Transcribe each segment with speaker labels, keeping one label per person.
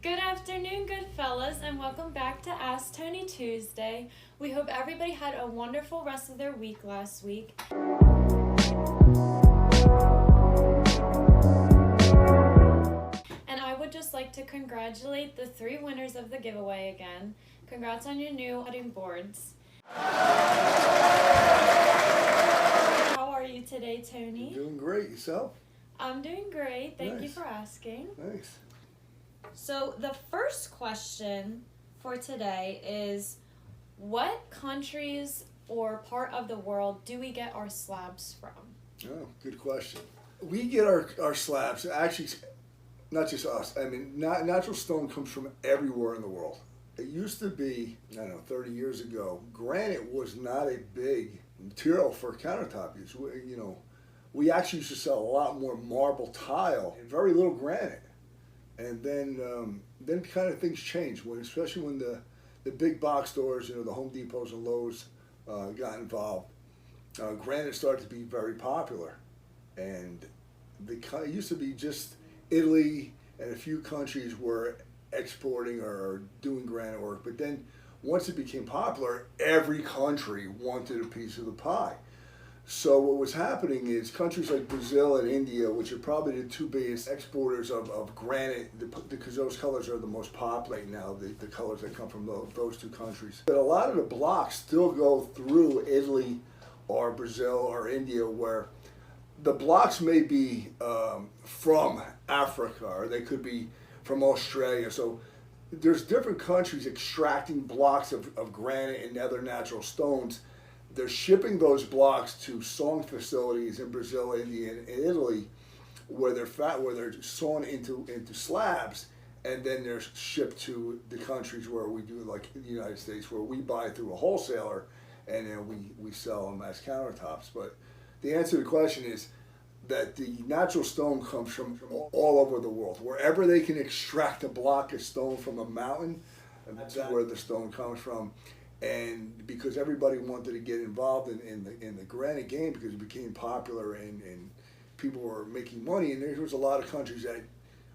Speaker 1: Good afternoon, good fellas, and welcome back to Ask Tony Tuesday. We hope everybody had a wonderful rest of their week last week. And I would just like to congratulate the 3 winners of the giveaway again. Congrats on your new cutting boards. How are you today, Tony?
Speaker 2: Doing great. Yourself?
Speaker 1: I'm doing great. Thank you
Speaker 2: Nice.
Speaker 1: for asking.
Speaker 2: Thanks.
Speaker 1: So the first question for today is, what countries or part of the world do we get our slabs from?
Speaker 2: Oh, good question. We get our slabs, actually, not just us. I mean, natural stone comes from everywhere in the world. It used to be, 30 years ago, granite was not a big material for countertop use. We actually used to sell a lot more marble tile and very little granite. And then kind of things changed, especially when the big box stores, the Home Depots and Lowe's got involved. Granite started to be very popular. And it used to be just Italy and a few countries were exporting or doing granite work. But then once it became popular, every country wanted a piece of the pie. So what was happening is countries like Brazil and India, which are probably the 2 biggest exporters of granite, because those colors are the most popular now, the colors that come from those 2 countries. But a lot of the blocks still go through Italy or Brazil or India, where the blocks may be from Africa, or they could be from Australia. So there's different countries extracting blocks of granite and other natural stones. They're shipping those blocks to sawing facilities in Brazil, India, and Italy, where they're sawn into slabs, and then they're shipped to the countries where we do, like the United States, where we buy through a wholesaler, and then we sell them as countertops. But the answer to the question is that the natural stone comes from all over the world. Wherever they can extract a block of stone from a mountain, that's where the stone comes from. And because everybody wanted to get involved in the granite game, because it became popular and people were making money, and there was a lot of countries that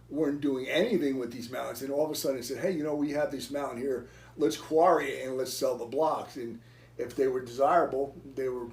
Speaker 2: weren't doing anything with these mountains, and all of a sudden said, hey, we have this mountain here, let's quarry it and let's sell the blocks. And if they were desirable, the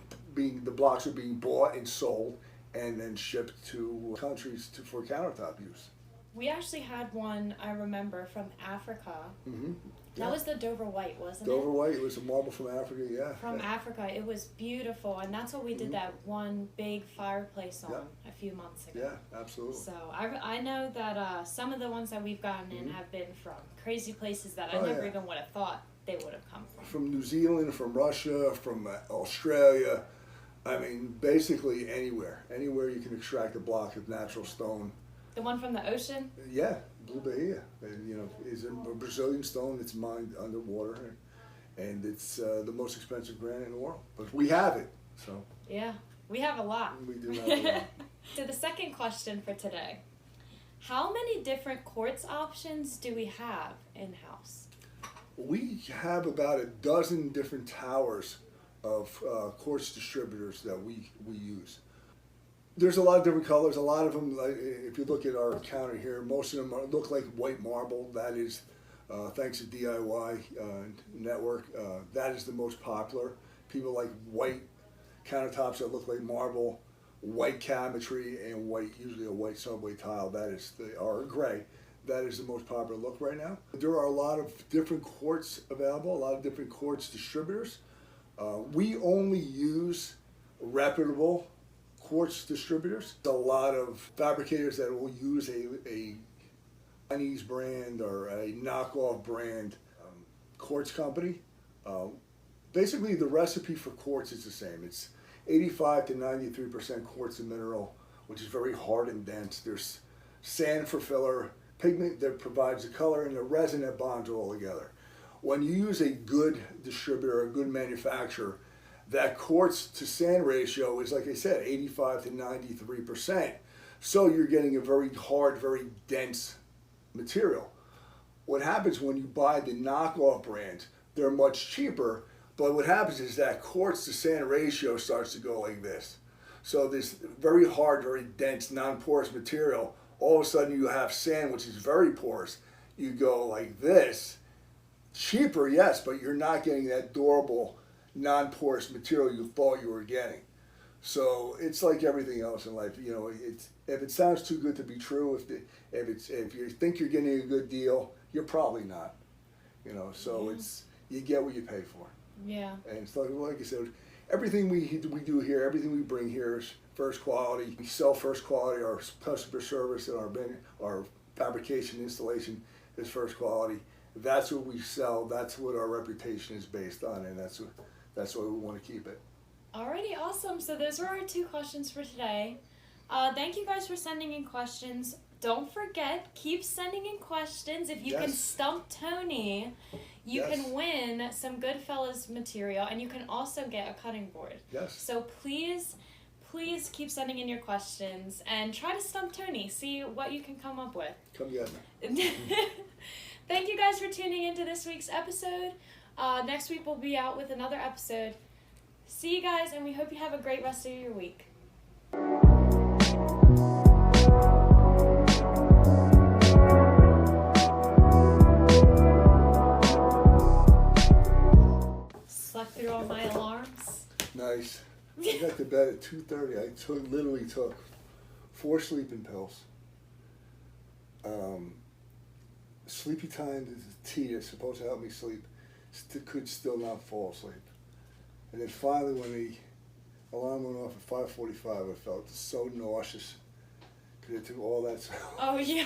Speaker 2: blocks were being bought and sold and then shipped to countries for countertop use.
Speaker 1: We actually had one, I remember, from Africa.
Speaker 2: Mm-hmm.
Speaker 1: That was the Dover White, wasn't it?
Speaker 2: Dover White, it was a marble from Africa, yeah.
Speaker 1: From Africa. It was beautiful, and that's what we did that one big fireplace on a few months ago.
Speaker 2: Yeah, absolutely.
Speaker 1: So I know that some of the ones that we've gotten in have been from crazy places that I never even would have thought they would have come from.
Speaker 2: From New Zealand, from Russia, from Australia. I mean, basically anywhere. Anywhere you can extract a block of natural stone.
Speaker 1: The one from the ocean?
Speaker 2: Yeah, Blue Bahia. Is a Brazilian stone that's mined underwater, and it's the most expensive granite in the world. But we have it, so.
Speaker 1: Yeah, we have a lot.
Speaker 2: We do have a lot.
Speaker 1: So the second question for today: how many different quartz options do we have in-house?
Speaker 2: We have about a dozen different towers of quartz distributors that we use. There's a lot of different colors. A lot of them, if you look at our counter here, most of them look like white marble. That is, thanks to DIY Network, that is the most popular. People like white countertops that look like marble, white cabinetry, and usually a white subway tile. Or gray. That is the most popular look right now. There are a lot of different quartz available, a lot of different quartz distributors. We only use reputable quartz distributors. A lot of fabricators that will use a Chinese brand or a knockoff brand quartz company. Basically, the recipe for quartz is the same. It's 85 to 93% quartz and mineral, which is very hard and dense. There's sand for filler, pigment that provides the color, and the resin that bonds all together. When you use a good distributor, a good manufacturer, that quartz to sand ratio is, like I said, 85 to 93%. So you're getting a very hard, very dense material. What happens when you buy the knockoff brands, they're much cheaper, but what happens is that quartz to sand ratio starts to go like this. So this very hard, very dense, non-porous material, all of a sudden you have sand, which is very porous. you go like this, cheaper, yes, but you're not getting that durable, non-porous material you thought you were getting. So it's like everything else in life. You know, it's if it sounds too good to be true, if you think you're getting a good deal, you're probably not. You know, so it's you get what you pay for.
Speaker 1: Yeah.
Speaker 2: And it's like I said, everything we do here, everything we bring here is first quality. We sell first quality. Our customer service and our fabrication installation is first quality. That's what we sell. That's what our reputation is based on, and that's why we want to keep it.
Speaker 1: Alrighty, awesome. So those were our 2 questions for today. Thank you guys for sending in questions. Don't forget, keep sending in questions. If you can stump Tony, you can win some Goodfellas material, and you can also get a cutting board.
Speaker 2: Yes.
Speaker 1: So please keep sending in your questions and try to stump Tony. See what you can come up with.
Speaker 2: Come get me.
Speaker 1: Thank you guys for tuning into this week's episode. Next week we'll be out with another episode. See you guys, and we hope you have a great rest of your week. Slept through all my alarms.
Speaker 2: Nice. I got to bed at 2:30. I literally took 4 sleeping pills. Sleepy time tea is supposed to help me sleep. Could still not fall asleep. And then finally, when the alarm went off at 5:45, I felt so nauseous because it took all that.
Speaker 1: Oh yeah.